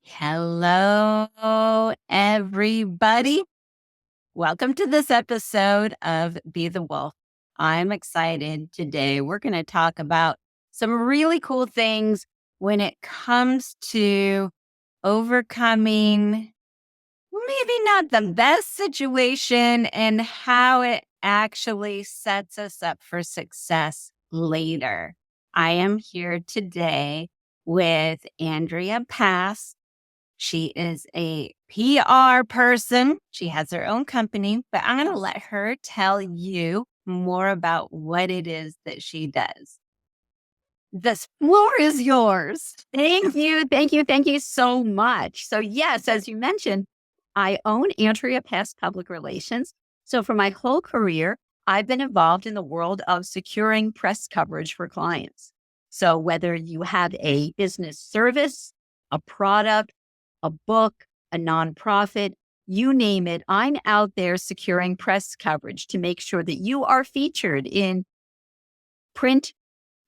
Hello, everybody. Welcome to this episode of Be the Wolf. I'm excited today. We're going to talk about some really cool things when it comes to overcoming maybe not the best situation and how it actually sets us up for success later. I am here today with Andrea Pass. She is a PR person. She has her own company, but I'm going to let her tell you more about what it is that she does. The floor is yours. Thank you. Thank you. Thank you so much. So, yes, as you mentioned, I own Andrea Pass Public Relations. So, for my whole career, I've been involved in the world of securing press coverage for clients. So, whether you have a business service, a product, a book, a nonprofit, you name it, I'm out there securing press coverage to make sure that you are featured in print,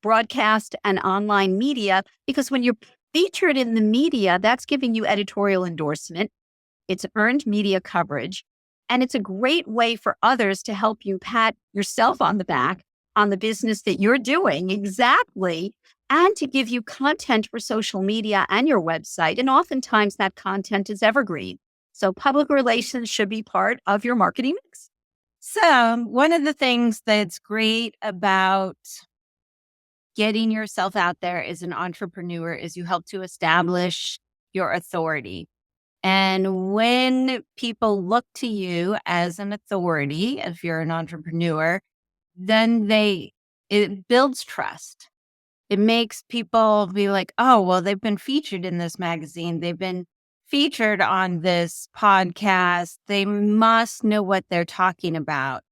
broadcast, and online media, because when you're featured in the media, that's giving you editorial endorsement. It's earned media coverage, and it's a great way for others to help you pat yourself on the back on the business that you're doing exactly, and to give you content for social media and your website. And oftentimes that content is evergreen. So public relations should be part of your marketing mix. So, one of the things that's great about getting yourself out there as an entrepreneur is you help to establish your authority. And when people look to you as an authority, if you're an entrepreneur, then it builds trust. It makes people be like, oh, well, they've been featured in this magazine. They've been featured on this podcast. They must know what they're talking about.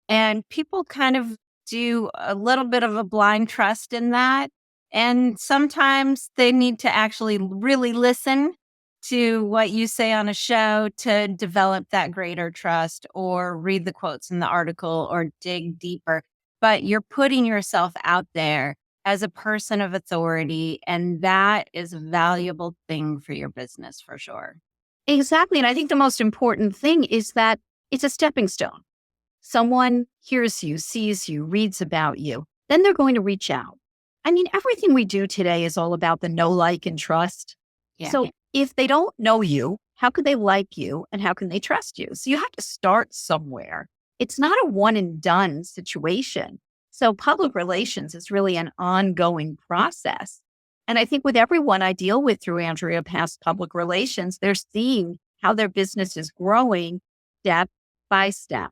And people kind of do a little bit of a blind trust in that. And sometimes they need to actually really listen to what you say on a show to develop that greater trust, or read the quotes in the article, or dig deeper. But you're putting yourself out there as a person of authority, and that is a valuable thing for your business for sure. Exactly. And I think the most important thing is that it's a stepping stone. Someone hears you, sees you, reads about you, then they're going to reach out. I mean, everything we do today is all about the know, like, and trust. Yeah. So if they don't know you, how could they like you, and how can they trust you? So you have to start somewhere. It's not a one and done situation. So public relations is really an ongoing process. And I think with everyone I deal with through Andrea Pass Public Relations, they're seeing how their business is growing step by step.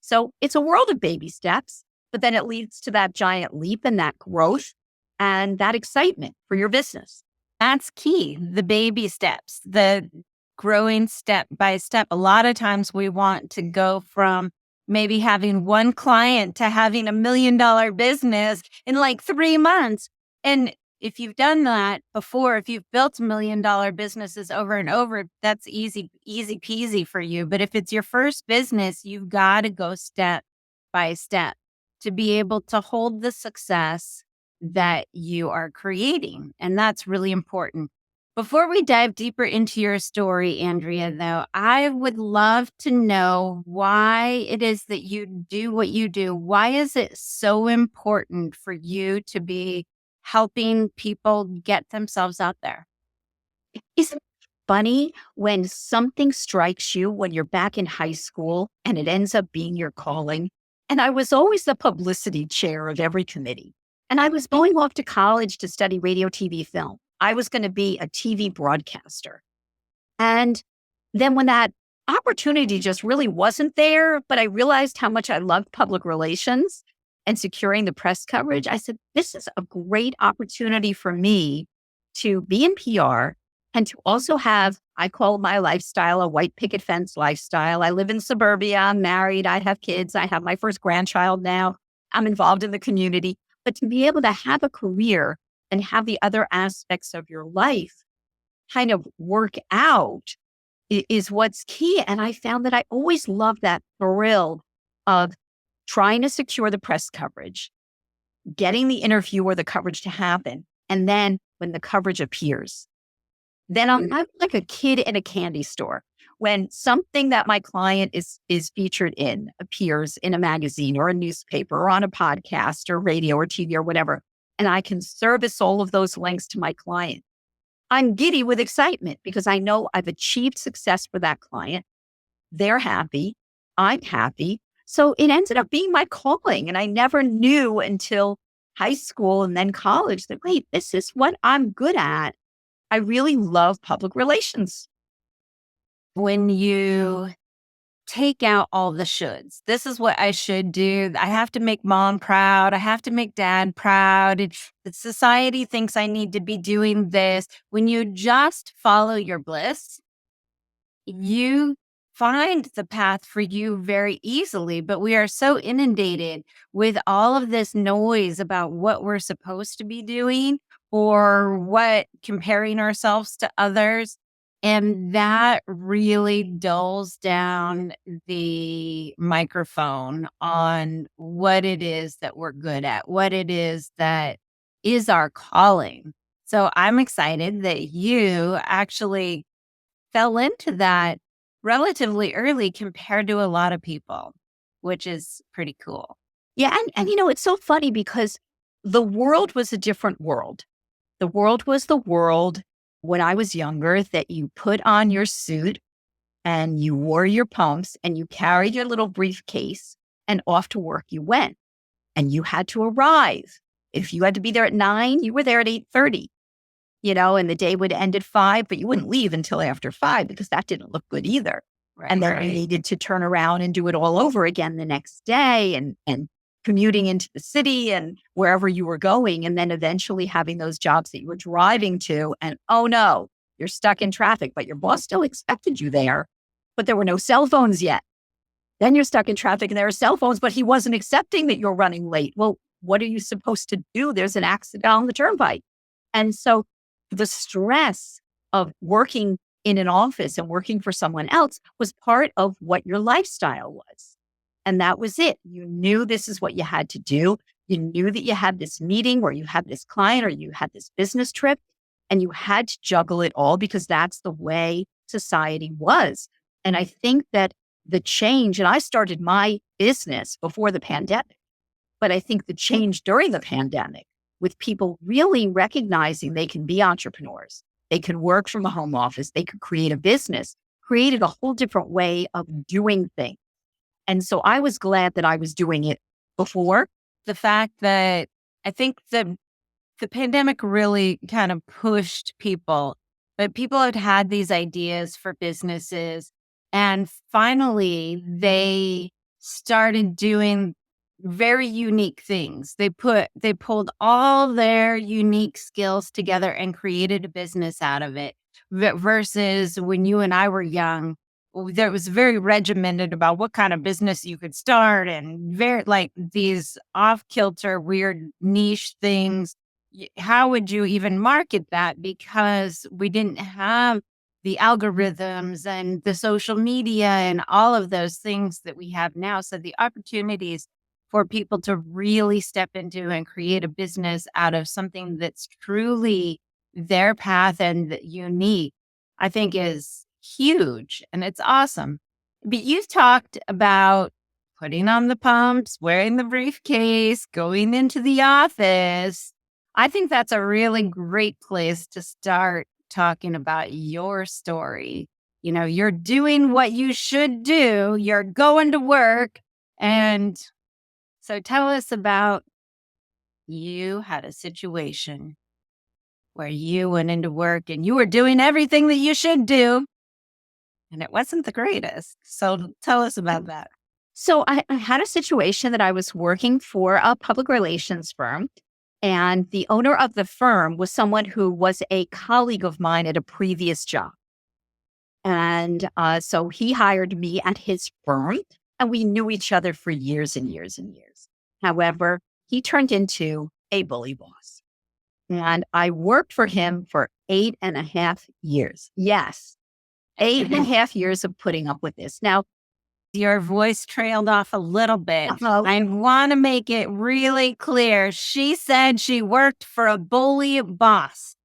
So it's a world of baby steps, but then it leads to that giant leap and that growth and that excitement for your business. That's key. The baby steps, the growing step by step. A lot of times we want to go from maybe having one client to having $1 million business in like 3 months. And if you've done that before, if you've built $1 million businesses over and over, that's easy peasy for you. But if it's your first business, you've got to go step by step to be able to hold the success that you are creating. And that's really important. Before we dive deeper into your story, Andrea, though, I would love to know why it is that you do what you do. Why is it so important for you to be helping people get themselves out there? Isn't it funny when something strikes you when you're back in high school and it ends up being your calling? And I was always the publicity chair of every committee. And I was going off to college to study radio, TV, film. I was going to be a TV broadcaster. And then when that opportunity just really wasn't there, but I realized how much I loved public relations and securing the press coverage, I said, this is a great opportunity for me to be in PR and to also have, I call my lifestyle a white picket fence lifestyle. I live in suburbia, I'm married, I have kids, I have my first grandchild now, I'm involved in the community. But to be able to have a career and have the other aspects of your life kind of work out is what's key. And I found that I always loved that thrill of trying to secure the press coverage, getting the interview or the coverage to happen. And then when the coverage appears, then I'm like a kid in a candy store. When something that my client is featured in appears in a magazine or a newspaper or on a podcast or radio or TV or whatever, and I can service all of those links to my client, I'm giddy with excitement because I know I've achieved success for that client. They're happy. I'm happy. So it ended up being my calling. And I never knew until high school and then college that, wait, this is what I'm good at. I really love public relations. When you take out all the shoulds, this is what I should do. I have to make mom proud. I have to make dad proud. The society thinks I need to be doing this. When you just follow your bliss, you find the path for you very easily. But we are so inundated with all of this noise about what we're supposed to be doing or what comparing ourselves to others. And that really dulls down the microphone on what it is that we're good at, what it is that is our calling. So I'm excited that you actually fell into that relatively early compared to a lot of people, which is pretty cool. Yeah. And it's so funny because the world was a different world. The world was the world when I was younger that you put on your suit and you wore your pumps and you carried your little briefcase and off to work you went. And you had to arrive. If you had to be there at 9, you were there at 8:30. And the day would end at 5, but you wouldn't leave until after 5 because that didn't look good either. Right. And then you needed to turn around and do it all over again the next day and commuting into the city and wherever you were going. And then eventually having those jobs that you were driving to. And oh no, you're stuck in traffic, but your boss still expected you there, but there were no cell phones yet. Then you're stuck in traffic and there are cell phones, but he wasn't accepting that you're running late. Well, what are you supposed to do? There's an accident on the turnpike. And so the stress of working in an office and working for someone else was part of what your lifestyle was. And that was it. You knew this is what you had to do. You knew that you had this meeting or you had this client or you had this business trip and you had to juggle it all because that's the way society was. And I think that the change, and I started my business before the pandemic, but I think the change during the pandemic with people really recognizing they can be entrepreneurs, they can work from a home office, they could create a business, created a whole different way of doing things. And so I was glad that I was doing it before. The fact that I think the pandemic really kind of pushed people, but people had these ideas for businesses. And finally, they started doing very unique things. They pulled all their unique skills together and created a business out of it. Versus when you and I were young, there was very regimented about what kind of business you could start and very like these off kilter, weird niche things. How would you even market that? Because we didn't have the algorithms and the social media and all of those things that we have now. So the opportunities for people to really step into and create a business out of something that's truly their path and unique, I think is huge and it's awesome. But you've talked about putting on the pumps, wearing the briefcase, going into the office. I think that's a really great place to start talking about your story. You're doing what you should do. You're going to work. And so tell us about you had a situation where you went into work and you were doing everything that you should do. And it wasn't the greatest. So tell us about that. So I had a situation that I was working for a public relations firm. And the owner of the firm was someone who was a colleague of mine at a previous job. And so he hired me at his firm, and we knew each other for years and years and years. However, he turned into a bully boss. And I worked for him for 8.5 years. Yes, 8.5 years of putting up with this. Now, your voice trailed off a little bit. Uh-oh. I want to make it really clear. She said she worked for a bully boss.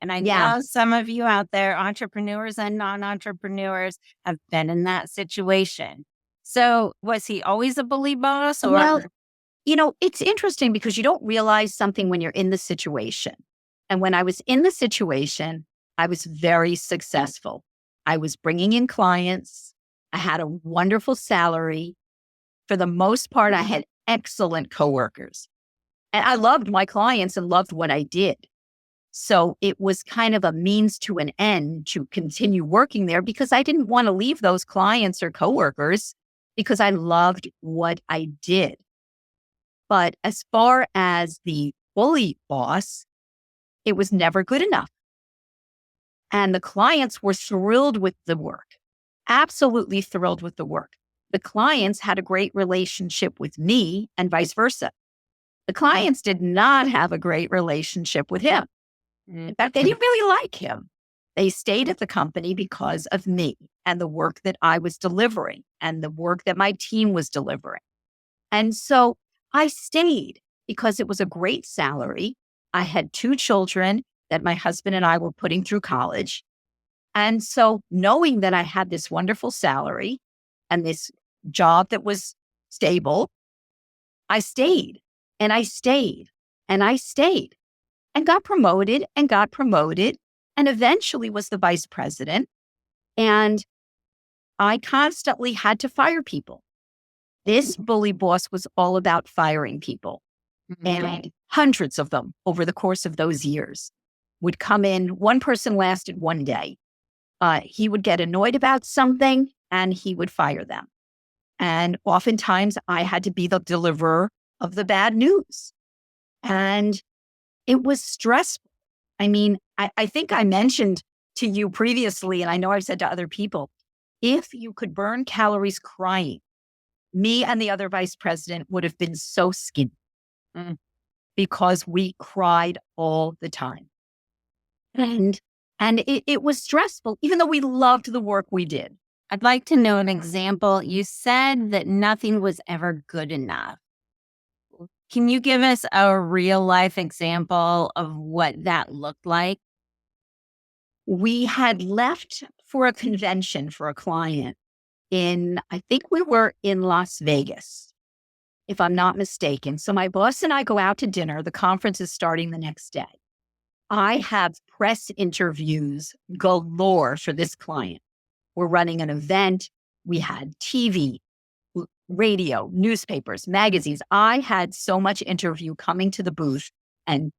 And I Yeah. know some of you out there, entrepreneurs and non entrepreneurs, have been in that situation. So, was he always a bully boss or? Well, it's interesting because you don't realize something when you're in the situation. And when I was in the situation, I was very successful. I was bringing in clients. I had a wonderful salary. For the most part, I had excellent coworkers. And I loved my clients and loved what I did. So it was kind of a means to an end to continue working there because I didn't want to leave those clients or coworkers because I loved what I did. But as far as the bully boss, it was never good enough. And the clients were thrilled with the work, absolutely thrilled with the work. The clients had a great relationship with me and vice versa. The clients did not have a great relationship with him. In fact, they didn't really like him. They stayed at the company because of me and the work that I was delivering and the work that my team was delivering. And so I stayed because it was a great salary. I had 2 children that my husband and I were putting through college. And so knowing that I had this wonderful salary and this job that was stable, I stayed and I stayed and I stayed and got promoted and got promoted and eventually was the vice president. And I constantly had to fire people. This bully boss was all about firing people. And hundreds of them over the course of those years would come in. One person lasted one day. He would get annoyed about something and he would fire them. And oftentimes I had to be the deliverer of the bad news. And it was stressful. I mean, I think I mentioned to you previously, and I know I've said to other people, if you could burn calories crying, me and the other vice president would have been so skinny because we cried all the time. And it was stressful, even though we loved the work we did. I'd like to know an example. You said that nothing was ever good enough. Can you give us a real life example of what that looked like? We had left for a convention for a client I think we were in Las Vegas, if I'm not mistaken. So my boss and I go out to dinner. The conference is starting the next day. I have press interviews galore for this client. We're running an event. We had TV, radio, newspapers, magazines. I had so much interview coming to the booth and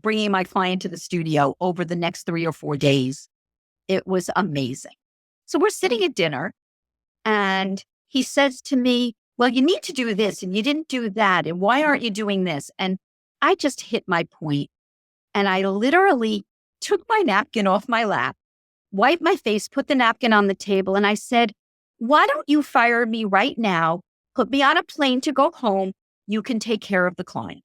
bringing my client to the studio over the next 3 or 4 days. It was amazing. So we're sitting at dinner and he says to me, well, you need to do this and you didn't do that. And why aren't you doing this? And I just hit my point. And I literally took my napkin off my lap, wiped my face, put the napkin on the table. And I said, why don't you fire me right now? Put me on a plane to go home. You can take care of the client.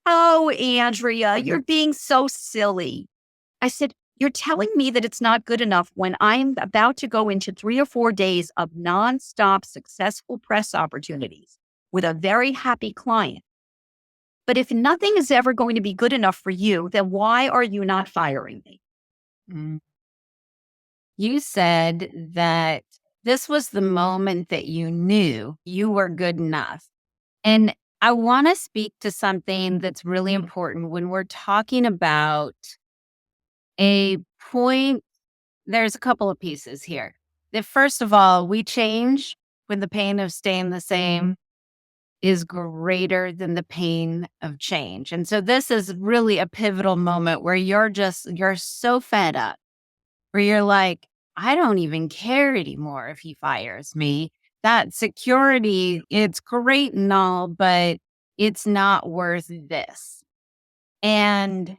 Oh, Andrea, you're being so silly. I said, you're telling me that it's not good enough when I'm about to go into 3 or 4 days of nonstop successful press opportunities with a very happy client. But if nothing is ever going to be good enough for you, then why are you not firing me? Mm. You said that this was the moment that you knew you were good enough. And I want to speak to something that's really important when we're talking about a point. There's a couple of pieces here. That first of all, we change when the pain of staying the same is greater than the pain of change. And so this is really a pivotal moment where you're so fed up, where you're like, I don't even care anymore if he fires me. That security, it's great and all, but it's not worth this. And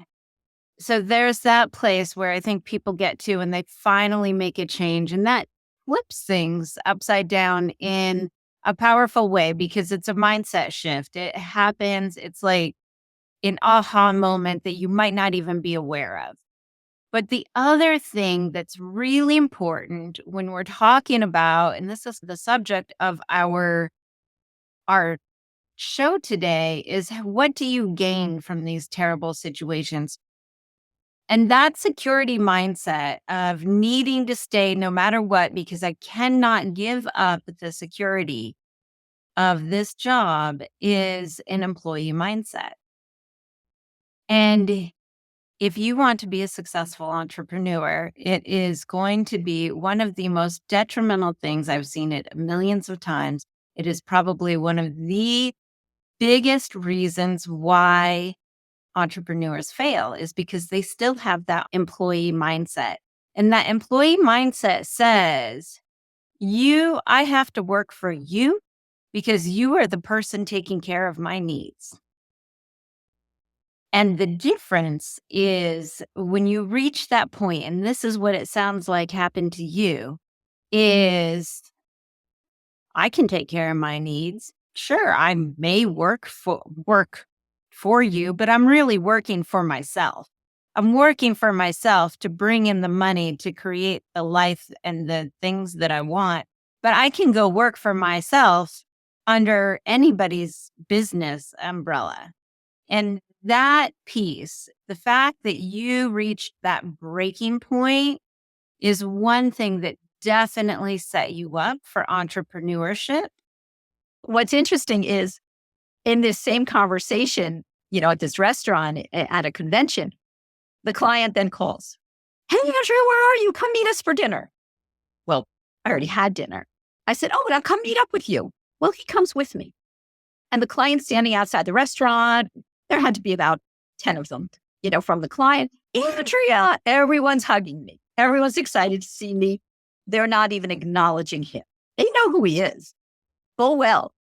so there's that place where I think people get to and they finally make a change, and that flips things upside down in a powerful way because it's a mindset shift. It happens. It's like an aha moment that you might not even be aware of. But the other thing that's really important when we're talking about, and this is the subject of our show today is what do you gain from these terrible situations? And that security mindset of needing to stay no matter what, because I cannot give up the security of this job, is an employee mindset. And if you want to be a successful entrepreneur, it is going to be one of the most detrimental things. I've seen it millions of times. It is probably one of the biggest reasons why entrepreneurs fail is because they still have that employee mindset. And that employee mindset says, I have to work for you because you are the person taking care of my needs. And the difference is when you reach that point, and this is what it sounds like happened to you, is I can take care of my needs. Sure, I may work for you, but I'm really working for myself. I'm working for myself to bring in the money to create the life and the things that I want. But I can go work for myself under anybody's business umbrella. And that piece, the fact that you reached that breaking point, is one thing that definitely set you up for entrepreneurship. What's interesting is in this same conversation, at this restaurant at a convention, the client then calls, "Hey, Andrea, where are you? Come meet us for dinner." Well, I already had dinner. I said, "Oh, but I'll come meet up with you." Well, he comes with me. And the client's standing outside the restaurant. There had to be about 10 of them, from the client. "Andrea," everyone's hugging me. Everyone's excited to see me. They're not even acknowledging him. They know who he is full well.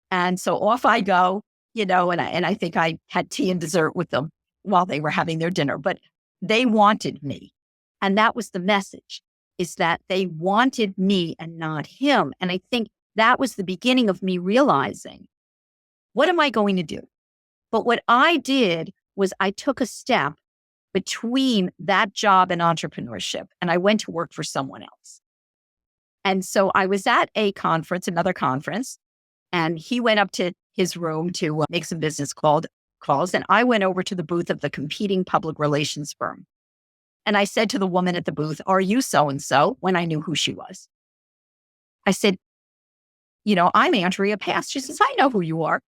And so off I go, and I think I had tea and dessert with them while they were having their dinner, but they wanted me. And that was the message, is that they wanted me and not him. And I think that was the beginning of me realizing, what am I going to do? But what I did was I took a step between that job and entrepreneurship, and I went to work for someone else. And so I was at another conference, and he went up to his room to make some business calls. And I went over to the booth of the competing public relations firm. And I said to the woman at the booth, "Are you so-and-so?" when I knew who she was. I said, "I'm Andrea Pass." She says, "I know who you are."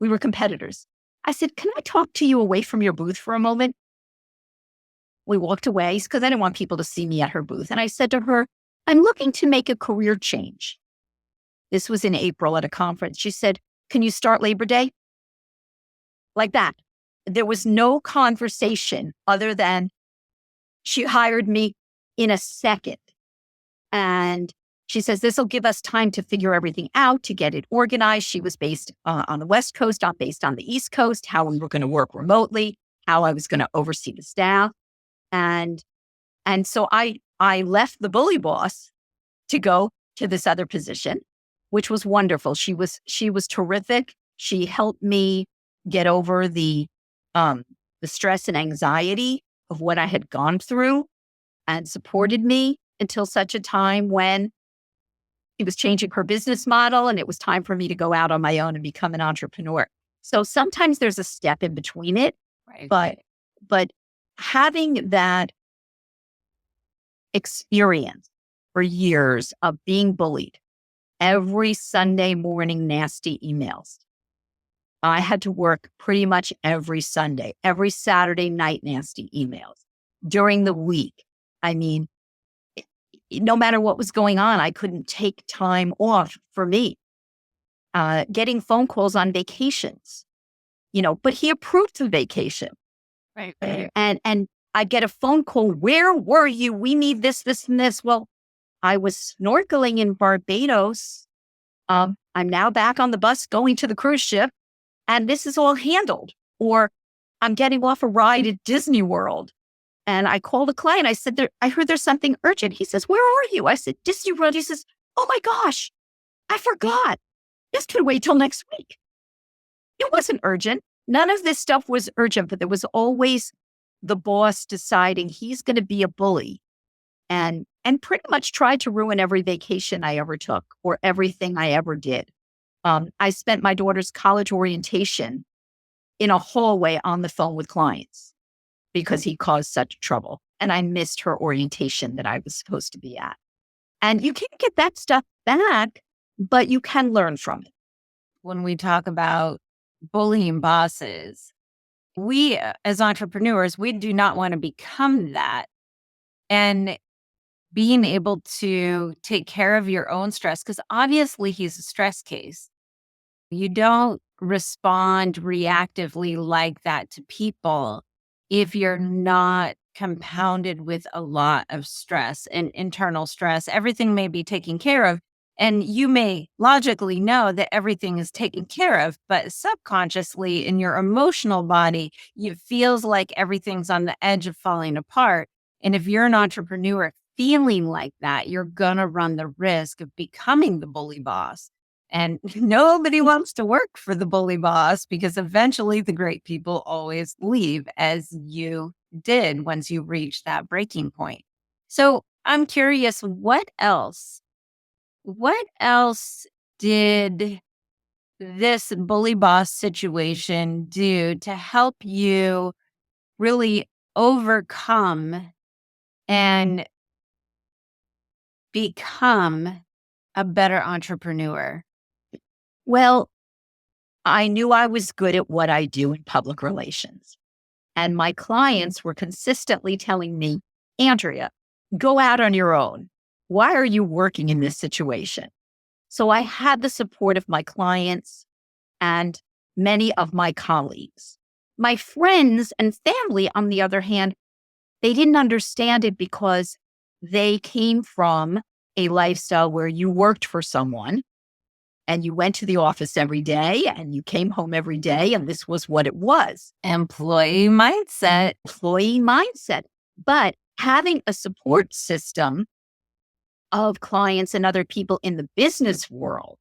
We were competitors. I said, "Can I talk to you away from your booth for a moment?" We walked away because I didn't want people to see me at her booth. And I said to her, "I'm looking to make a career change." This was in April at a conference. She said, "Can you start Labor Day?" Like that. There was no conversation other than she hired me in a second. And she says, "This will give us time to figure everything out, to get it organized." She was based on the West Coast, I'm based on the East Coast, how we were going to work remotely, how I was going to oversee the staff. And so I left the bully boss to go to this other position, which was wonderful. She was terrific. She helped me get over the stress and anxiety of what I had gone through, and supported me until such a time when she was changing her business model and it was time for me to go out on my own and become an entrepreneur. So sometimes there's a step in between it, Right. but having that experience for years of being bullied, every Sunday morning, nasty emails. I had to work pretty much every Sunday, every Saturday night, nasty emails. During the week, I mean, no matter what was going on, I couldn't take time off for me. Getting phone calls on vacations, but he approved the vacation. Right. And I'd get a phone call, "Where were you? We need this, this, and this." Well, I was snorkeling in Barbados. I'm now back on the bus going to the cruise ship, and this is all handled. Or I'm getting off a ride at Disney World. And I called a client. I said, "I heard there's something urgent." He says, "Where are you?" I said, "Disney World." He says, "Oh my gosh, I forgot. This can wait till next week." It wasn't urgent. None of this stuff was urgent, but there was always the boss deciding he's going to be a bully and pretty much tried to ruin every vacation I ever took or everything I ever did. I spent my daughter's college orientation in a hallway on the phone with clients because he caused such trouble. And I missed her orientation that I was supposed to be at. And you can't get that stuff back, but you can learn from it. When we talk about bullying bosses, we as entrepreneurs, we do not want to become that. And being able to take care of your own stress, because obviously he's a stress case. You don't respond reactively like that to people if you're not compounded with a lot of stress and internal stress. Everything may be taken care of, and you may logically know that everything is taken care of, but subconsciously in your emotional body, it feels like everything's on the edge of falling apart. And if you're an entrepreneur feeling like that, you're going to run the risk of becoming the bully boss. And nobody wants to work for the bully boss because eventually the great people always leave, as you did once you reach that breaking point. So I'm curious, what else did this bully boss situation do to help you really overcome and become a better entrepreneur? Well, I knew I was good at what I do in public relations. And my clients were consistently telling me, Andrea, go out on your own. Why are you working in this situation? So I had the support of my clients and many of my colleagues. My friends and family, on the other hand, they didn't understand it because they came from a lifestyle where you worked for someone and you went to the office every day and you came home every day, and this was what it was. Employee mindset. Employee mindset. But having a support system of clients and other people in the business world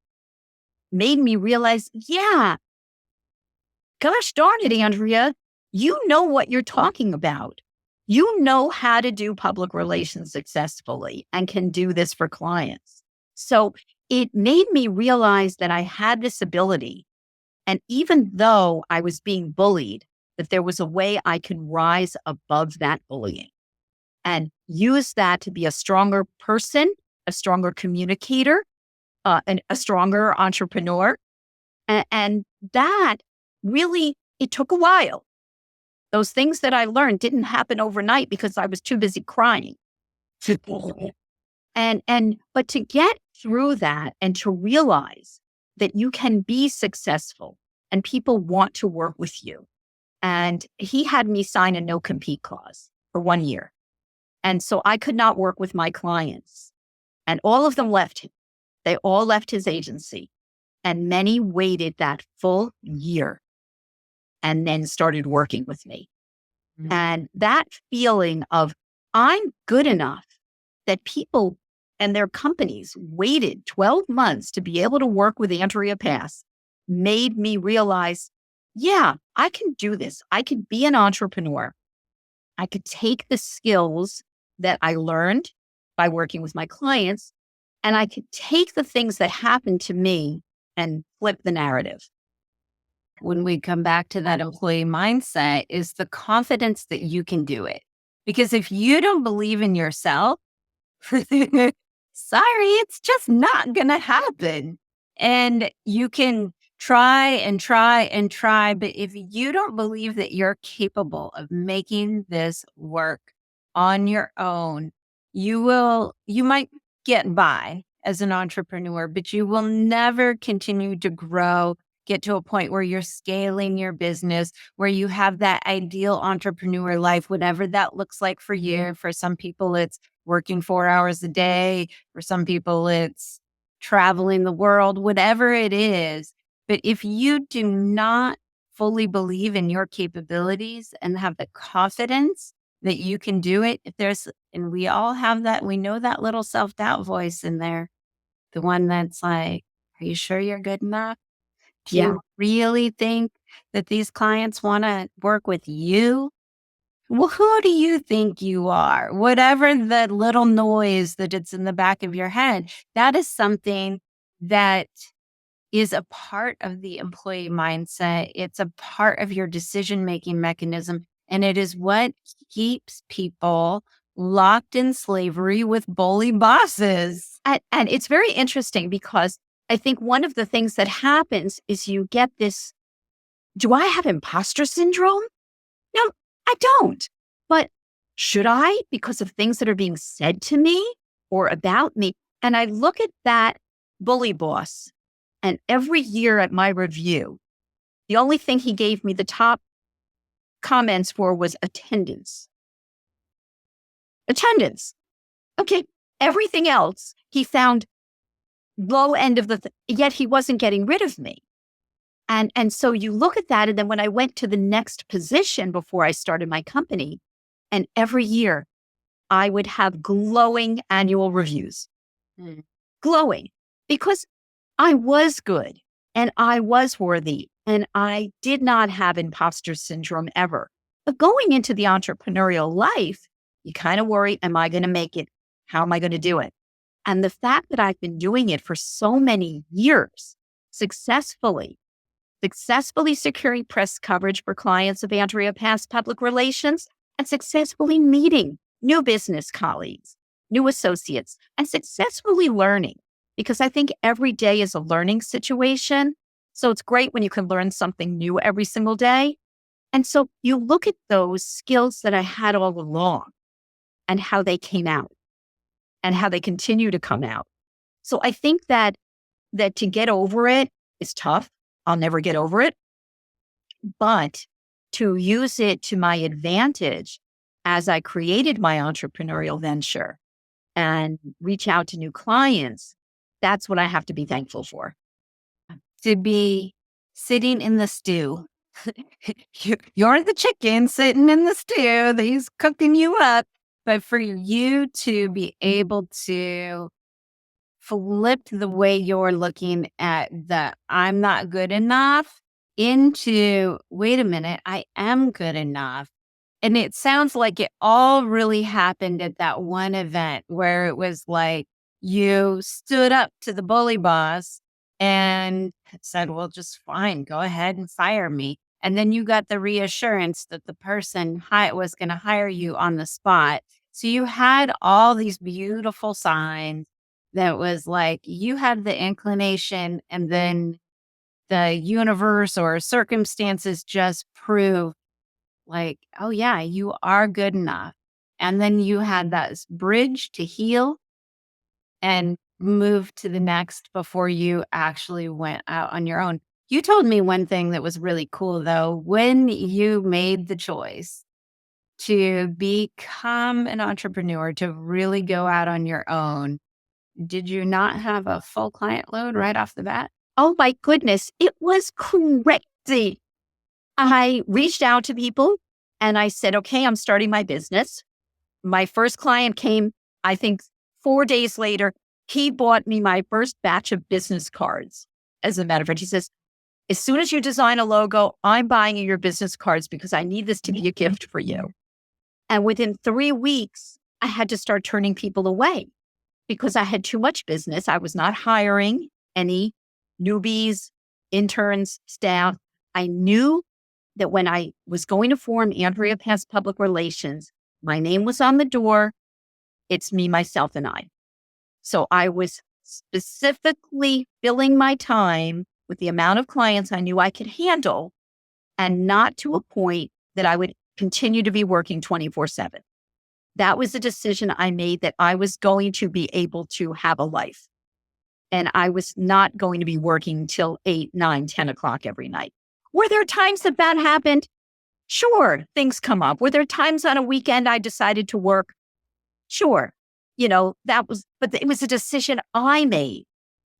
made me realize, yeah, gosh darn it, Andrea, you know what you're talking about. You know how to do public relations successfully and can do this for clients. So it made me realize that I had this ability. And even though I was being bullied, that there was a way I could rise above that bullying and use that to be a stronger person, a stronger communicator, and a stronger entrepreneur. And that really, it took a while. Those things that I learned didn't happen overnight because I was too busy crying. But to get through that and to realize that you can be successful and people want to work with you. And he had me sign a no compete clause for 1 year. And so I could not work with my clients. And all of them left him. They all left his agency. And many waited that full year and then started working with me. Mm-hmm. And that feeling of I'm good enough that people and their companies waited 12 months to be able to work with Andrea Pass made me realize, yeah, I can do this. I could be an entrepreneur. I could take the skills that I learned by working with my clients, and I could take the things that happened to me and flip the narrative. When we come back to that employee mindset is the confidence that you can do it. Because if you don't believe in yourself, sorry, it's just not going to happen. And you can try and try and try. But if you don't believe that you're capable of making this work on your own, you might get by as an entrepreneur, but you will never continue to grow, get to a point where you're scaling your business, where you have that ideal entrepreneur life, whatever that looks like for you. For some people, it's working 4 hours a day. For some people, it's traveling the world, whatever it is. But if you do not fully believe in your capabilities and have the confidence that you can do it, and we all have that, we know that little self-doubt voice in there, the one that's like, are you sure you're good enough? Do you really think that these clients want to work with you? Well, who do you think you are? Whatever the little noise that it's in the back of your head, that is something that is a part of the employee mindset. It's a part of your decision making mechanism. And it is what keeps people locked in slavery with bully bosses. And it's very interesting because I think one of the things that happens is you get this, do I have imposter syndrome? No, I don't. But should I, because of things that are being said to me or about me? And I look at that bully boss, and every year at my review, the only thing he gave me the top comments for was attendance. Attendance. Okay. Everything else he found low end of yet he wasn't getting rid of me. And so you look at that. And then when I went to the next position before I started my company, and every year I would have glowing annual reviews, Mm. glowing, because I was good and I was worthy and I did not have imposter syndrome ever. But going into the entrepreneurial life, you kind of worry, am I going to make it? How am I going to do it? And the fact that I've been doing it for so many years successfully, securing press coverage for clients of Andrea Pass Public Relations, and successfully meeting new business colleagues, new associates, and successfully learning. Because I think every day is a learning situation. So it's great when you can learn something new every single day. And so you look at those skills that I had all along and how they came out and how they continue to come out. So I think that to get over it is tough. I'll never get over it. But to use it to my advantage as I created my entrepreneurial venture and reach out to new clients, that's what I have to be thankful for. To be sitting in the stew. You're the chicken sitting in the stew that he's cooking you up. But for you to be able to flip the way you're looking at the I'm not good enough into, wait a minute, I am good enough. And it sounds like it all really happened at that one event where it was like you stood up to the bully boss and said, well, just fine, go ahead and fire me. And then you got the reassurance that the person was going to hire you on the spot. So you had all these beautiful signs that was like you had the inclination, and then the universe or circumstances just prove like, oh, yeah, you are good enough. And then you had that bridge to heal and move to the next before you actually went out on your own. You told me one thing that was really cool, though. When you made the choice to become an entrepreneur, to really go out on your own, did you not have a full client load right off the bat? Oh my goodness, it was crazy. I reached out to people and I said, okay, I'm starting my business. My first client came, I think 4 days later. He bought me my first batch of business cards. As a matter of fact, he says, as soon as you design a logo, I'm buying you your business cards because I need this to be a gift for you. And within 3 weeks, I had to start turning people away because I had too much business. I was not hiring any newbies, interns, staff. I knew that when I was going to form Andrea Pass Public Relations, my name was on the door. It's me, myself, and I. So I was specifically filling my time with the amount of clients I knew I could handle, and not to a point that I would continue to be working 24/7. That was a decision I made, that I was going to be able to have a life. And I was not going to be working till 8, 9, 10 o'clock every night. Were there times that happened? Sure, things come up. Were there times on a weekend I decided to work? Sure. But it was a decision I made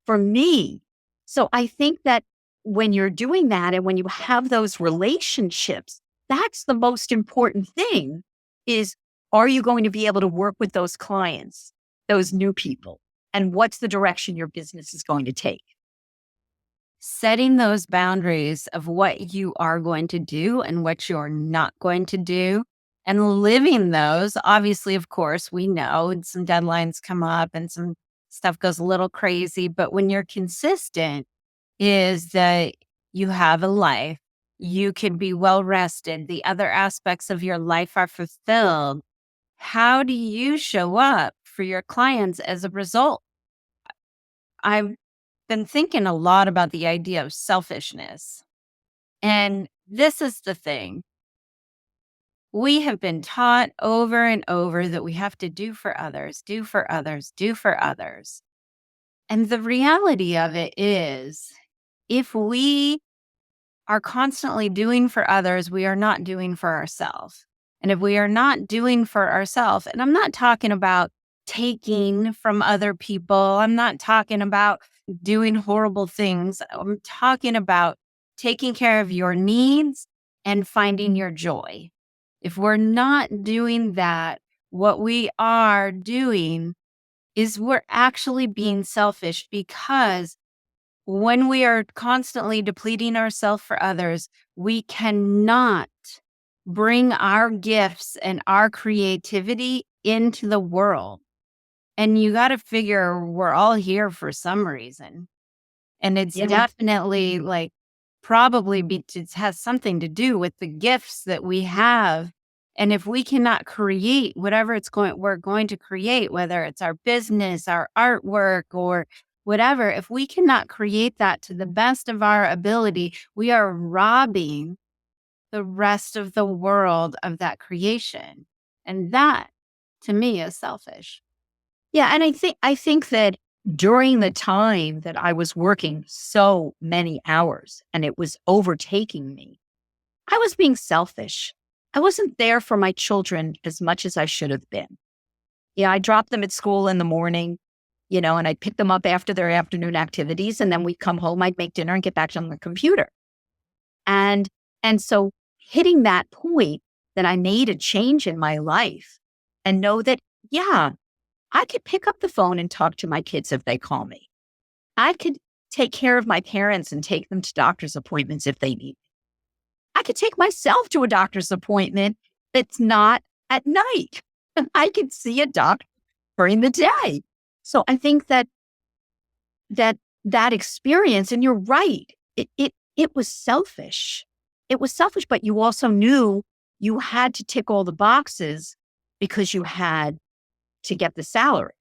for me. So I think that when you're doing that and when you have those relationships, that's the most important thing is, are you going to be able to work with those clients, those new people? And what's the direction your business is going to take? Setting those boundaries of what you are going to do and what you're not going to do, and living those. Obviously, of course, we know some deadlines come up and some stuff goes a little crazy, but when you're consistent is that you have a life. You can be well rested. The other aspects of your life are fulfilled. How do you show up for your clients as a result? I've been thinking a lot about the idea of selfishness. And this is the thing. We have been taught over and over that we have to do for others, do for others, do for others. And the reality of it is, if we are constantly doing for others, we are not doing for ourselves. And if we are not doing for ourselves, and I'm not talking about taking from other people, I'm not talking about doing horrible things. I'm talking about taking care of your needs and finding your joy. If we're not doing that, what we are doing is we're actually being selfish, because when we are constantly depleting ourselves for others, we cannot bring our gifts and our creativity into the world. And you got to figure we're all here for some reason. And it's Yeah. definitely like probably it has something to do with the gifts that we have. And if we cannot create whatever we're going to create, whether it's our business, our artwork, or whatever, if we cannot create that to the best of our ability, we are robbing the rest of the world of that creation. And that to me is selfish. Yeah, and I think that during the time that I was working so many hours and it was overtaking me, I was being selfish. I wasn't there for my children as much as I should have been. Yeah, I dropped them at school in the morning, and I'd pick them up after their afternoon activities, and then we'd come home, I'd make dinner and get back on the computer. And and so hitting that point that I made a change in my life and know that, yeah, I could pick up the phone and talk to my kids if they call me. I could take care of my parents and take them to doctor's appointments if they need. I could take myself to a doctor's appointment that's not at night. I could see a doctor during the day. So I think that experience, and you're right, it was selfish. It was selfish, but you also knew you had to tick all the boxes because you had to get the salary.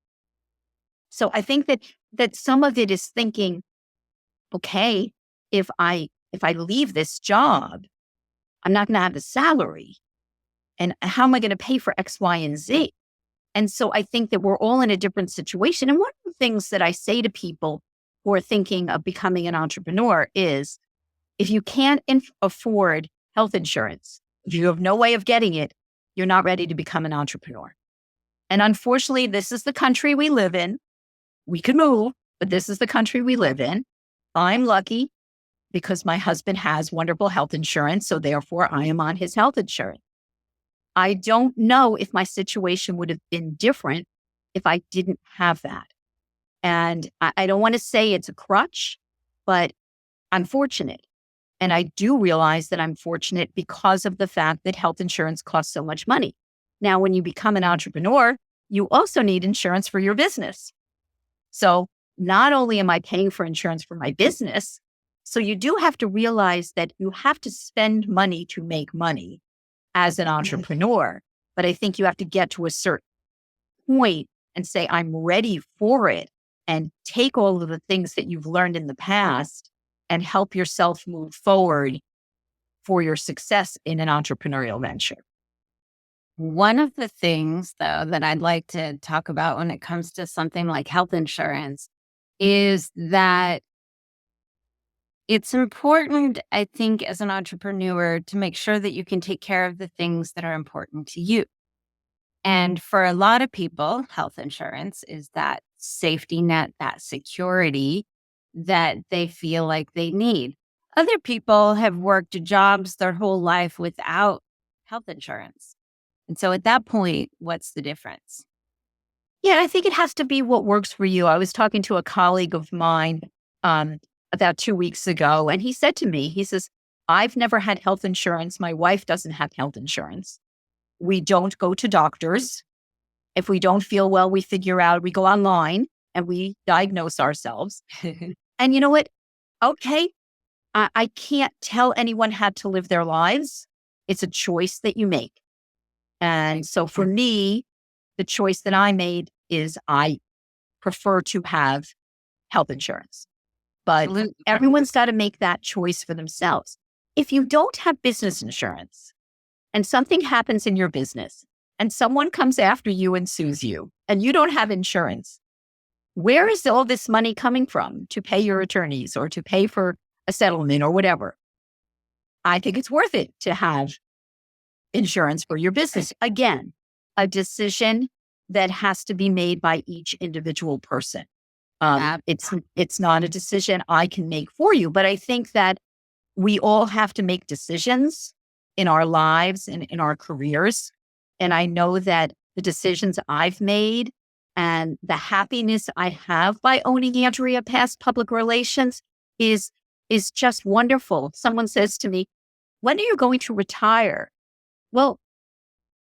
So I think that some of it is thinking, okay, if I leave this job, I'm not going to have the salary. And how am I going to pay for X, Y, and Z? And so I think that we're all in a different situation. And one of the things that I say to people who are thinking of becoming an entrepreneur is, if you can't afford health insurance, if you have no way of getting it, you're not ready to become an entrepreneur. And unfortunately, this is the country we live in. We could move, but this is the country we live in. I'm lucky because my husband has wonderful health insurance. So therefore, I am on his health insurance. I don't know if my situation would have been different if I didn't have that. And I don't want to say it's a crutch, but I'm fortunate. And I do realize that I'm fortunate because of the fact that health insurance costs so much money. Now, when you become an entrepreneur, you also need insurance for your business. So not only am I paying for insurance for my business, so you do have to realize that you have to spend money to make money as an entrepreneur. But I think you have to get to a certain point and say, I'm ready for it, and take all of the things that you've learned in the past and help yourself move forward for your success in an entrepreneurial venture. One of the things, though, that I'd like to talk about when it comes to something like health insurance is that it's important, I think, as an entrepreneur to make sure that you can take care of the things that are important to you. And for a lot of people, health insurance is that safety net, that security that they feel like they need. Other people have worked jobs their whole life without health insurance. And so at that point, what's the difference? Yeah, I think it has to be what works for you. I was talking to a colleague of mine um, about 2 weeks ago, and he said to me, he says, I've never had health insurance. My wife doesn't have health insurance. We don't go to doctors. If we don't feel well, we go online and we diagnose ourselves. And you know what? Okay, I can't tell anyone how to live their lives. It's a choice that you make. And so for me, the choice that I made is I prefer to have health insurance, but Absolutely. everyone's got to make that choice for themselves. If you don't have business insurance and something happens in your business and someone comes after you and sues you and you don't have insurance, where is all this money coming from to pay your attorneys or to pay for a settlement or whatever? I think it's worth it to have insurance for your business. Again, a decision that has to be made by each individual person. Ab- It's not a decision I can make for you, but I think that we all have to make decisions in our lives and in our careers. And I know that the decisions I've made and the happiness I have by owning Andrea Pass Public Relations is is just wonderful. Someone says to me, "When are you going to retire?" Well,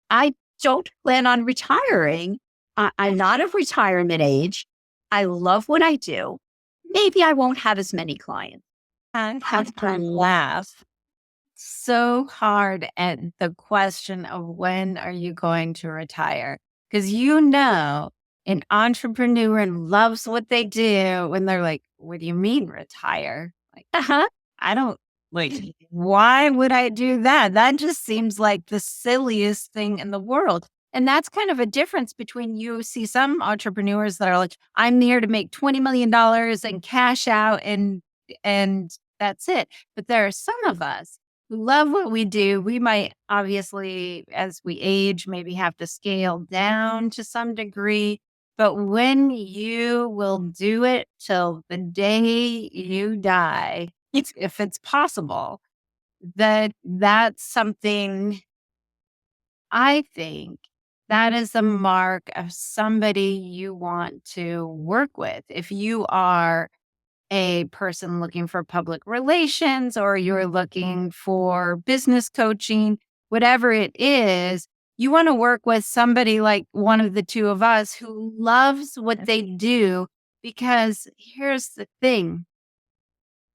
I don't plan on retiring. I'm not of retirement age. I love what I do. Maybe I won't have as many clients. And have to laugh so hard at the question of when are you going to retire? Because an entrepreneur loves what they do when they're like, what do you mean retire? Like, Uh-huh. I don't like, why would I do that? That just seems like the silliest thing in the world. And that's kind of a difference between you see some entrepreneurs that are like, I'm there to make $20 million and cash out and that's it. But there are some of us who love what we do. We might obviously, as we age, maybe have to scale down to some degree. But when you will do it till the day you die, if it's possible, that's something I think that is a mark of somebody you want to work with. If you are a person looking for public relations or you're looking for business coaching, whatever it is, you want to work with somebody like one of the two of us who loves what they do. Because here's the thing,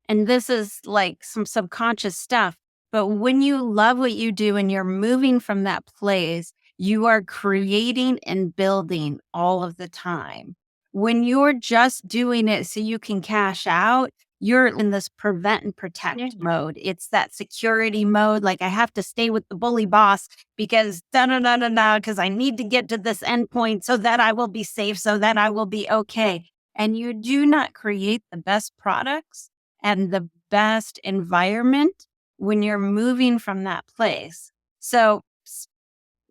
and this is like some subconscious stuff. But when you love what you do and you're moving from that place, you are creating and building all of the time. When you're just doing it so you can cash out, you're in this prevent and protect mode. It's that security mode. Like, I have to stay with the bully boss because da da da da da, because I need to get to this endpoint so that I will be safe, so that I will be okay. And you do not create the best products and the best environment when you're moving from that place. So,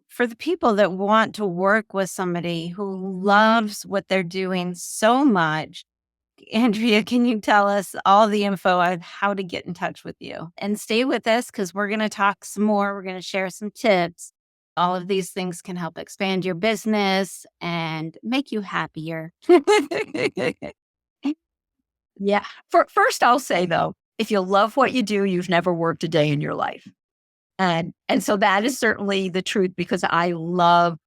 for the people that want to work with somebody who loves what they're doing so much, Andrea, can you tell us all the info on how to get in touch with you? And stay with us because we're going to talk some more. We're going to share some tips. All of these things can help expand your business and make you happier. Yeah. First, I'll say though, if you love what you do, you've never worked a day in your life. And so that is certainly the truth because I love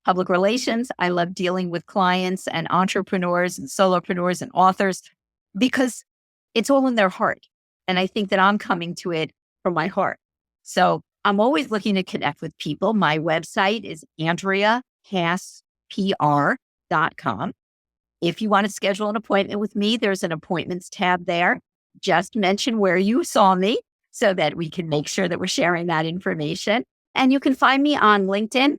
public relations. I love dealing with clients and entrepreneurs and solopreneurs and authors because it's all in their heart. And I think that I'm coming to it from my heart. So I'm always looking to connect with people. My website is AndreaPassPR.com. If you want to schedule an appointment with me, there's an appointments tab there. Just mention where you saw me so that we can make sure that we're sharing that information. And you can find me on LinkedIn,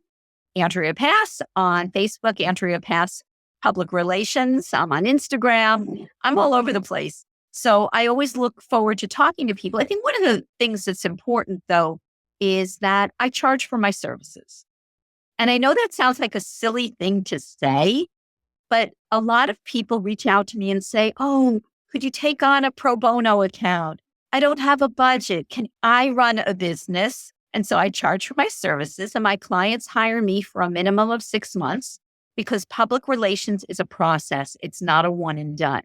Andrea Pass, on Facebook, Andrea Pass Public Relations. I'm on Instagram. I'm all over the place. So I always look forward to talking to people. I think one of the things that's important, though, is that I charge for my services. And I know that sounds like a silly thing to say, but a lot of people reach out to me and say, "Oh, could you take on a pro bono account? I don't have a budget. Can I run a business?" And so I charge for my services, and my clients hire me for a minimum of 6 months because public relations is a process. It's not a one and done.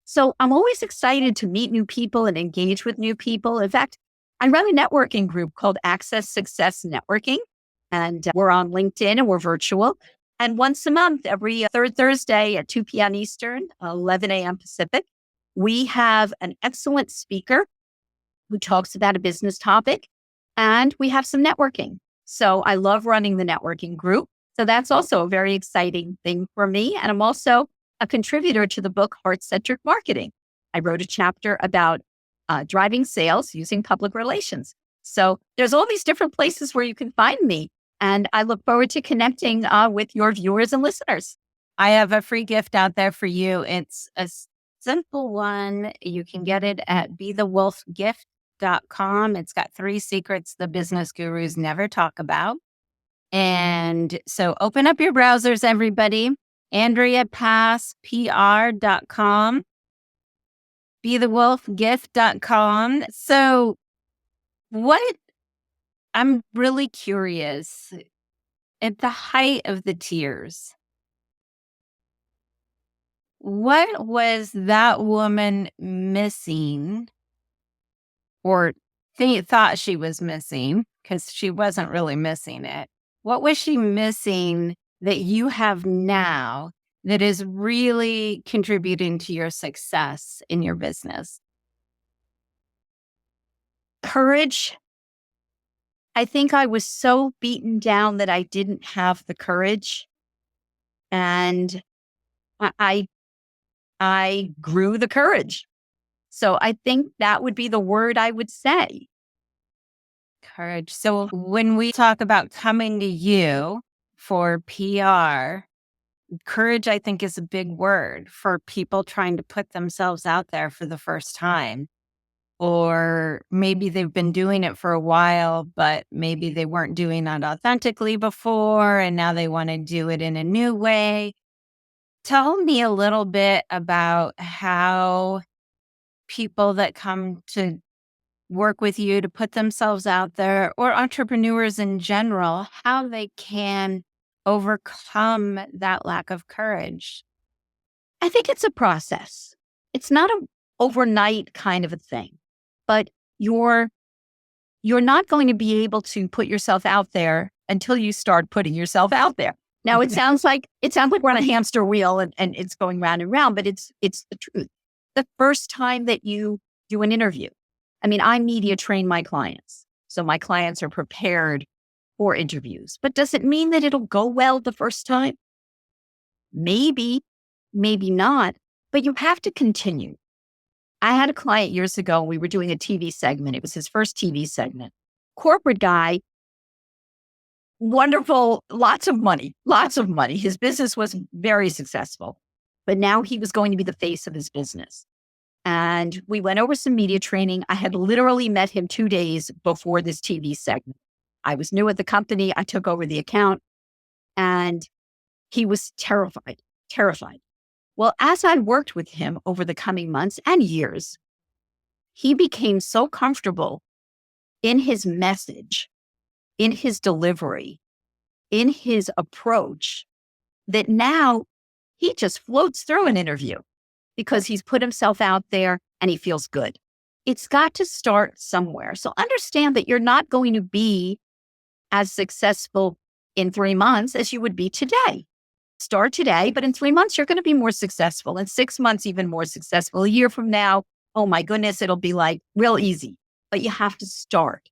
So I'm always excited to meet new people and engage with new people. In fact, I run a networking group called Access Success Networking, and we're on LinkedIn and we're virtual. And once a month, every third Thursday at 2 p.m. Eastern, 11 a.m. Pacific, We have an excellent speaker who talks about a business topic, and we have some networking. So I love running the networking group. So that's also a very exciting thing for me. And I'm also a contributor to the book Heart Centric Marketing. I wrote a chapter about driving sales using public relations. So there's all these different places where you can find me. And I look forward to connecting with your viewers and listeners. I have a free gift out there for you. It's a simple one. You can get it at BeTheWolfGift.com. It's got 3 secrets the business gurus never talk about. And so open up your browsers, everybody. Andrea Pass, PR.com, BeTheWolfGift.com. So what I'm really curious, at the height of the tears, what was that woman missing or thought she was missing? Because she wasn't really missing it. What was she missing that you have now that is really contributing to your success in your business? Courage. I think I was so beaten down that I didn't have the courage. And I I grew the courage. So I think that would be the word I would say. Courage. So when we talk about coming to you for PR, courage, I think, is a big word for people trying to put themselves out there for the first time. Or maybe they've been doing it for a while, but maybe they weren't doing it authentically before, and now they want to do it in a new way. Tell me a little bit about how people that come to work with you to put themselves out there, or entrepreneurs in general, how they can overcome that lack of courage. I think it's a process. It's not an overnight kind of a thing, but you're not going to be able to put yourself out there until you start putting yourself out there. Now it sounds like we're on a hamster wheel and it's going round and round, but it's the truth. The first time that you do an interview, I mean, I media train my clients. So my clients are prepared for interviews. But does it mean that it'll go well the first time? Maybe, maybe not, but you have to continue. I had a client years ago, we were doing a TV segment. It was his first TV segment. Corporate guy, wonderful, lots of money, lots of money. His business was very successful, but now he was going to be the face of his business. And we went over some media training. I had literally met him 2 days before this TV segment. I was new at the company. I took over the account and he was terrified, terrified. Well, as I worked with him over the coming months and years, he became so comfortable in his message, in his delivery, in his approach, that now he just floats through an interview because he's put himself out there and he feels good. It's got to start somewhere. So understand that you're not going to be as successful in 3 months as you would be today. Start today, but in 3 months, you're going to be more successful. In 6 months, even more successful. A year from now, oh my goodness, it'll be like real easy, but you have to start.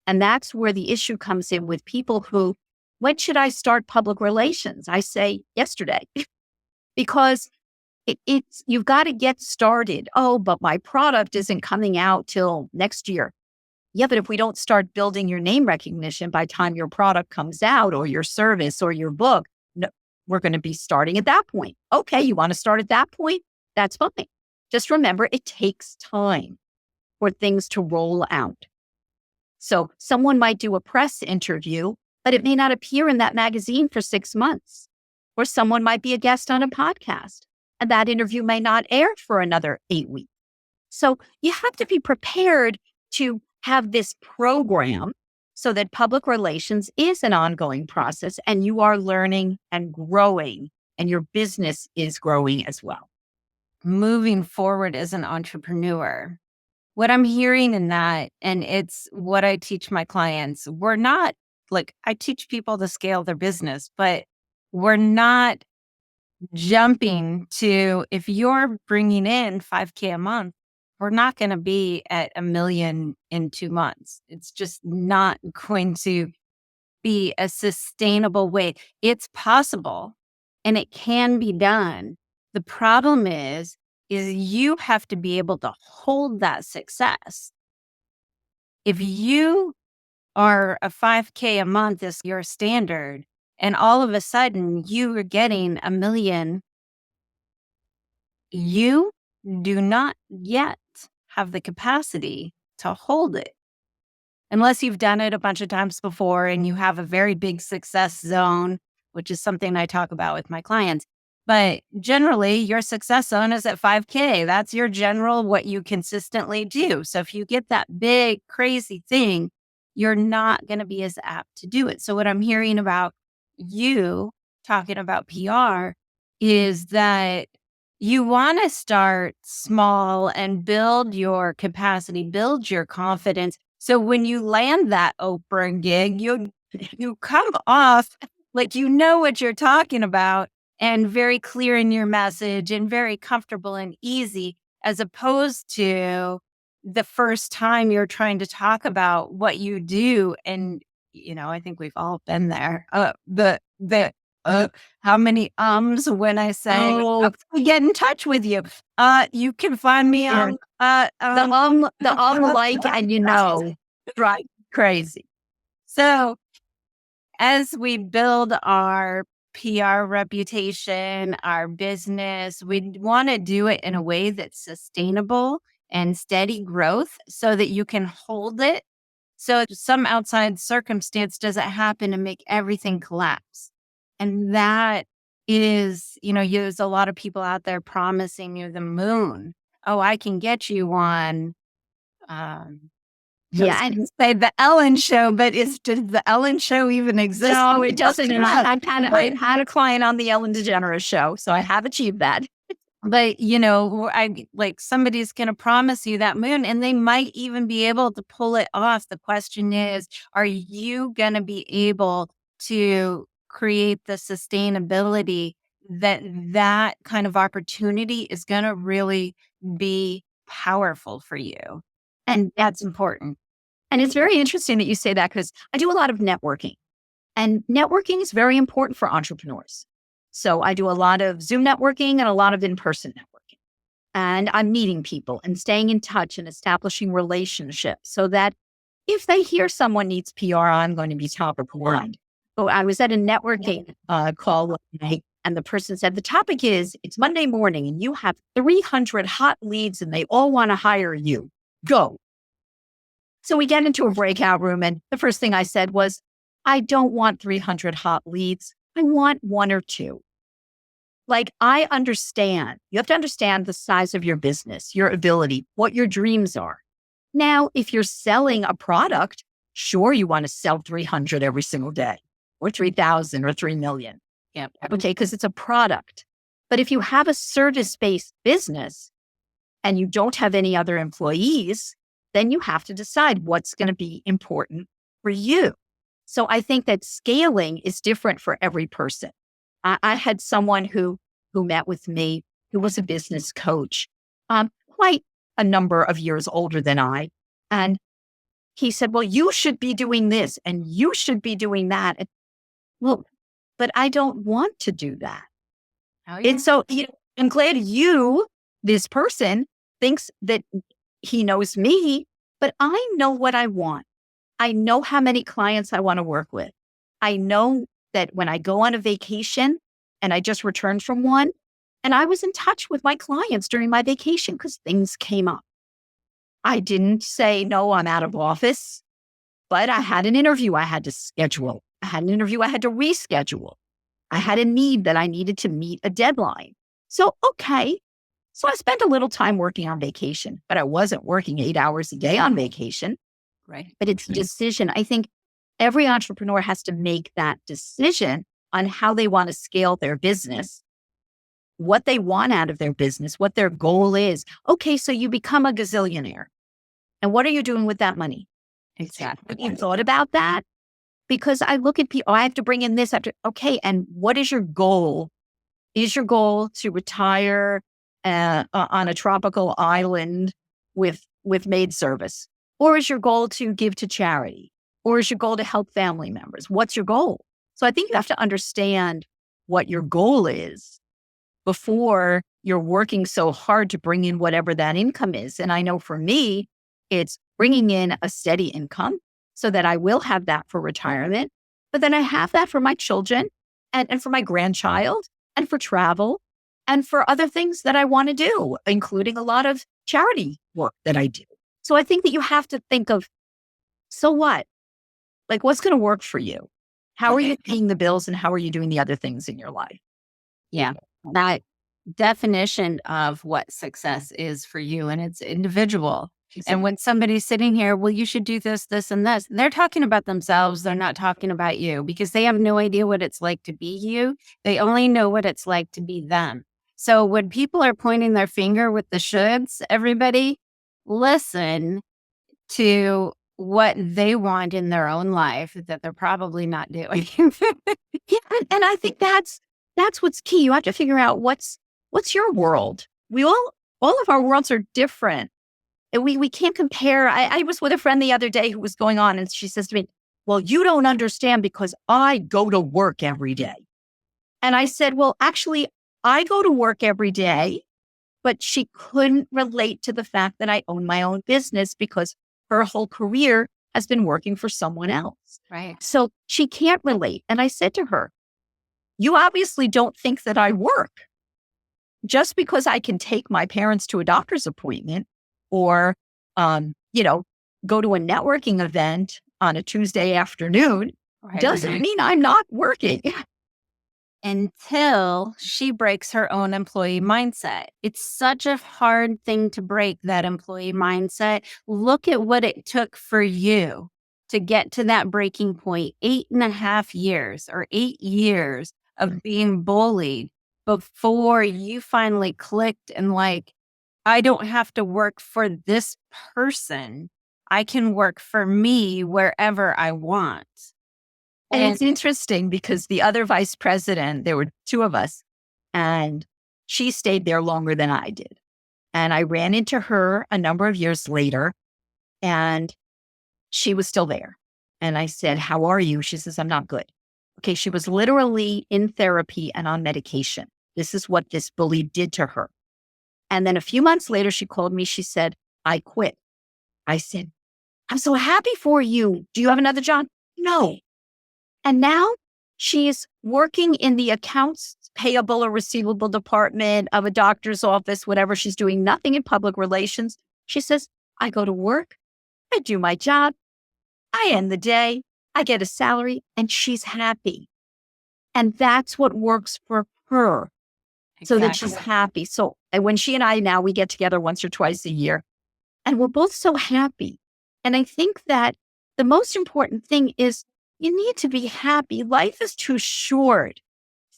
And that's where the issue comes in with people who, when should I start public relations? I say yesterday, because it's you've got to get started. Oh, but my product isn't coming out till next year. Yeah, but if we don't start building your name recognition by the time your product comes out or your service or your book, no, we're going to be starting at that point. Okay, you want to start at that point? That's fine. Just remember, it takes time for things to roll out. So someone might do a press interview, but it may not appear in that magazine for 6 months. Or someone might be a guest on a podcast, and that interview may not air for another 8 weeks. So you have to be prepared to have this program so that public relations is an ongoing process and you are learning and growing and your business is growing as well. Moving forward as an entrepreneur, what I'm hearing in that, and it's what I teach my clients, we're not like, I teach people to scale their business, but we're not jumping to, if you're bringing in 5K a month, we're not going to be at 1 million in 2 months. It's just not going to be a sustainable way. It's possible and it can be done. The problem is you have to be able to hold that success. If you are a 5K a month is your standard, and all of a sudden you are getting 1 million, you do not yet have the capacity to hold it. Unless you've done it a bunch of times before and you have a very big success zone, which is something I talk about with my clients. But generally, your success zone is at 5K. That's your general, what you consistently do. So if you get that big, crazy thing, you're not going to be as apt to do it. So what I'm hearing about you talking about PR is that you want to start small and build your capacity, build your confidence. So when you land that Oprah gig, you come off like you know what you're talking about and very clear in your message and very comfortable and easy, as opposed to the first time you're trying to talk about what you do. And, I think we've all been there. How many when I say, Oh, get in touch with you. You can find me yeah. on, The like, and drive crazy. So as we build our PR reputation, our business, we want to do it in a way that's sustainable and steady growth so that you can hold it. So if some outside circumstance doesn't happen and make everything collapse. And that is, there's a lot of people out there promising you the moon. Oh, I can get you on, Yeah, and say the Ellen Show, but does the Ellen Show even exist? no, it doesn't. And I've had a client on the Ellen DeGeneres show, so I have achieved that. But, I like somebody's going to promise you that moon and they might even be able to pull it off. The question is, are you going to be able to create the sustainability that kind of opportunity is going to really be powerful for you? And that's important. And it's very interesting that you say that, because I do a lot of networking, and networking is very important for entrepreneurs. So I do a lot of Zoom networking and a lot of in-person networking. And I'm meeting people and staying in touch and establishing relationships so that if they hear someone needs PR, I'm going to be top of mind. So I was at a networking call one night, and the person said, the topic is, it's Monday morning and you have 300 hot leads and they all want to hire you. Go. So we get into a breakout room, and the first thing I said was, I don't want 300 hot leads. I want one or two. Like, I understand. You have to understand the size of your business, your ability, what your dreams are. Now, if you're selling a product, sure, you want to sell 300 every single day, or 3,000 or 3 million. Yeah. Okay, because it's a product. But if you have a service-based business and you don't have any other employees, then you have to decide what's going to be important for you. So I think that scaling is different for every person. I had someone who met with me, who was a business coach, quite a number of years older than I. And he said, well, you should be doing this and you should be doing that. And, well, but I don't want to do that. Oh, yeah. And so I'm glad this person, thinks that he knows me, but I know what I want. I know how many clients I want to work with. I know that when I go on a vacation, and I just returned from one, and I was in touch with my clients during my vacation because things came up. I didn't say, no, I'm out of office, but I had an interview I had to schedule. I had an interview I had to reschedule. I had a need that I needed to meet a deadline. So, okay. So I spent a little time working on vacation, but I wasn't working 8 hours a day on vacation. Right. But it's a decision. I think every entrepreneur has to make that decision on how they want to scale their business, what they want out of their business, what their goal is. Okay, so you become a gazillionaire. And what are you doing with that money? Exactly. You thought about that? Because I look at people, I have to bring in this. Okay, and what is your goal Is your goal to retire on a tropical island with maid service? Or is your goal to give to charity? Or is your goal to help family members? What's your goal? So I think you have to understand what your goal is before you're working so hard to bring in whatever that income is. And I know for me, it's bringing in a steady income so that I will have that for retirement, but then I have that for my children and for my grandchild and for travel and for other things that I want to do, including a lot of charity work that I do. So I think that you have to think of, so what? Like, what's going to work for you? How are you paying the bills and how are you doing the other things in your life? Yeah. That definition of what success is for you, and it's individual. And when somebody's sitting here, well, you should do this, this, and this, they're talking about themselves. They're not talking about you because they have no idea what it's like to be you. They only know what it's like to be them. So when people are pointing their finger with the shoulds, everybody listen to what they want in their own life that they're probably not doing. Yeah, and I think that's what's key. You have to figure out what's your world. We all of our worlds are different. And we can't compare. I was with a friend the other day who was going on and she says to me, well, you don't understand because I go to work every day. And I said, well, actually, I go to work every day, but she couldn't relate to the fact that I own my own business because her whole career has been working for someone else. Right. So she can't relate. And I said to her, you obviously don't think that I work. Just because I can take my parents to a doctor's appointment or, go to a networking event on a Tuesday afternoon doesn't mean I'm not working. Until she breaks her own employee mindset. It's such a hard thing to break, that employee mindset. Look at what it took for you to get to that breaking point. 8.5 years or 8 years of being bullied before you finally clicked and like, I don't have to work for this person. I can work for me wherever I want. And it's interesting because the other vice president, there were two of us, and she stayed there longer than I did. And I ran into her a number of years later, and she was still there. And I said, how are you? She says, I'm not good. Okay, she was literally in therapy and on medication. This is what this bully did to her. And then a few months later, she called me. She said, I quit. I said, I'm so happy for you. Do you have another job? No. And now she's working in the accounts payable or receivable department of a doctor's office, whatever. She's doing nothing in public relations. She says, I go to work, I do my job, I end the day, I get a salary, and she's happy. And that's what works for her. So that she's happy. So and when she and I now, we get together once or twice a year, and we're both so happy. And I think that the most important thing is you need to be happy. Life is too short.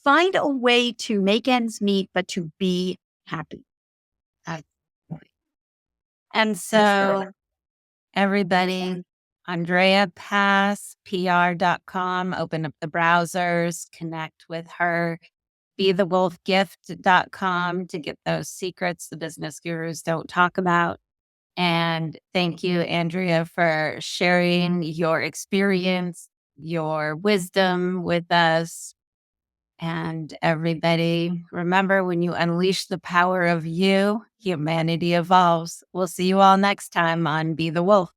Find a way to make ends meet, but to be happy. And so everybody, Andrea Pass, PR.com, open up the browsers, connect with her. BeTheWolfGift.com to get those secrets the business gurus don't talk about. And thank you, Andrea, for sharing your experience, your wisdom with us. And everybody, remember, when you unleash the power of you, humanity evolves. We'll see you all next time on Be the Wolf.